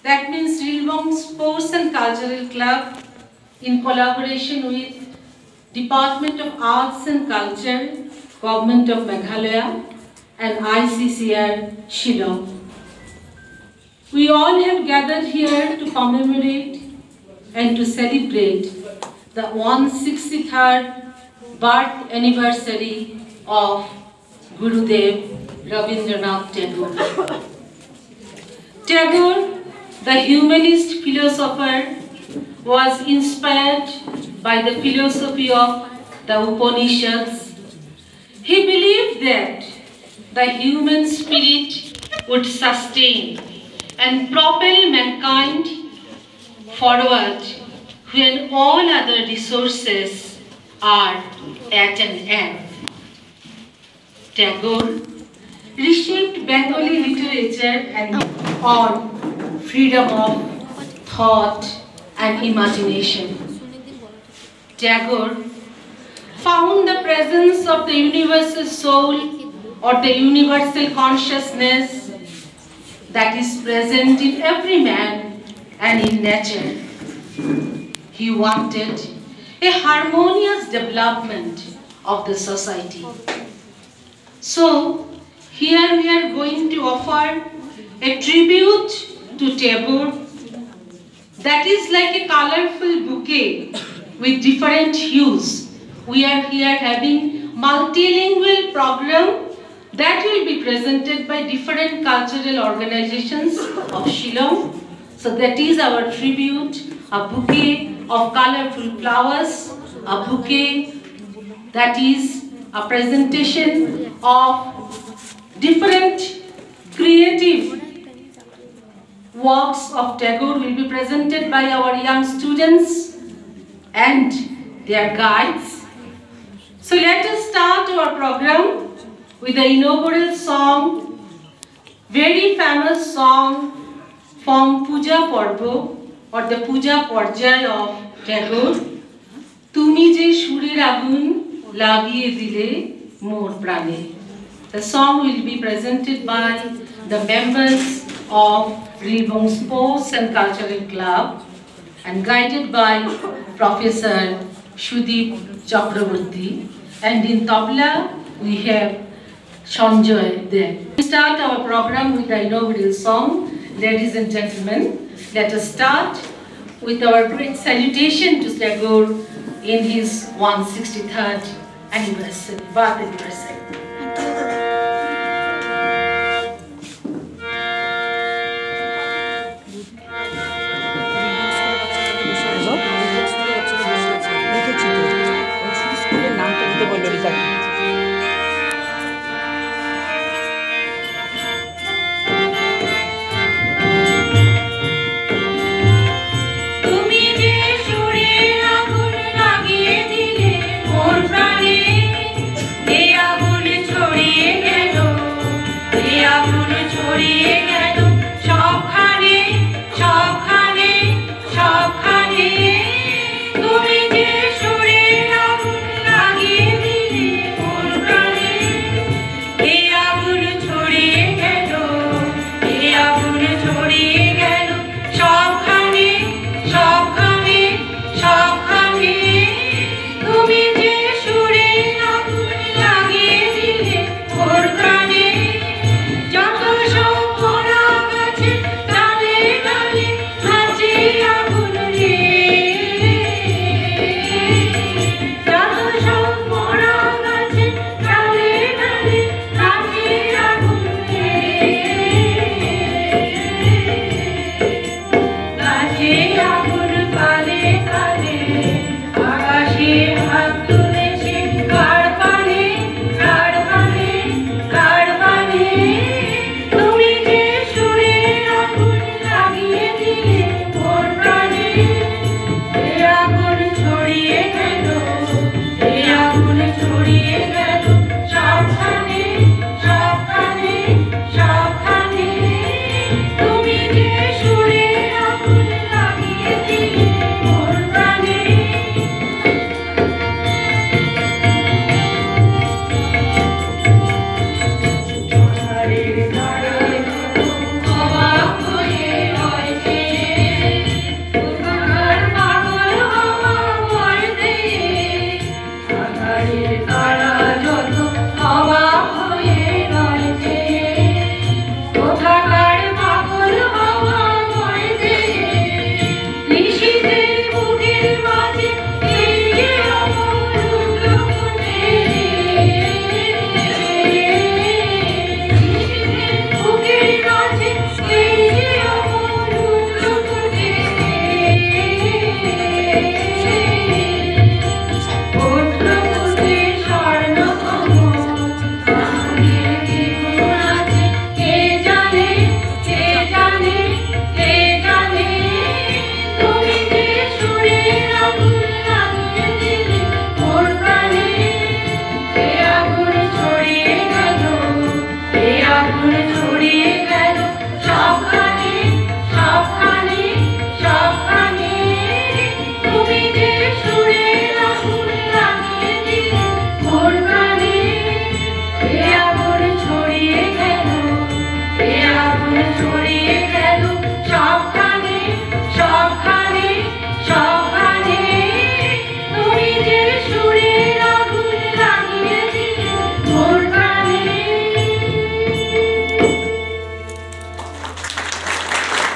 That means Rilbong Sports and Cultural Club, in collaboration with Department of Arts and Culture, Government of Meghalaya, and ICCR Shillong. We all have gathered here to commemorate and to celebrate the 163rd birth anniversary of Gurudev Rabindranath Tagore. Tagore, the humanist philosopher, was inspired by the philosophy of the Upanishads. He believed that the human spirit would sustain and propel mankind forward when all other resources are at an end. Tagore reshaped Bengali literature and on freedom of thought and imagination. Tagore found the presence of the universal soul or the universal consciousness that is present in every man and in nature. He wanted a harmonious development of the society. So, here we are going to offer a tribute to Tagore that is like a colorful bouquet with different hues. We are here having multilingual program that will be presented by different cultural organizations of Shillong. So that is our tribute, a bouquet of colorful flowers, a bouquet that is a presentation of different creative works of Tagore will be presented by our young students and their guides. So let us start our program with the inaugural song, very famous song from Puja Parbo or the Puja Parjay of Tagore, Tumi je shurer agun lagiye dile mor prane. The song will be presented by the members of Rilbong Sports and Cultural Club and guided by Professor Shudeep Chakraborty, and in tabla we have Sanjoy there. We start our program with the inaugural song. Ladies and gentlemen, let us start with our great salutation to Tagore in his 163rd anniversary, birth anniversary.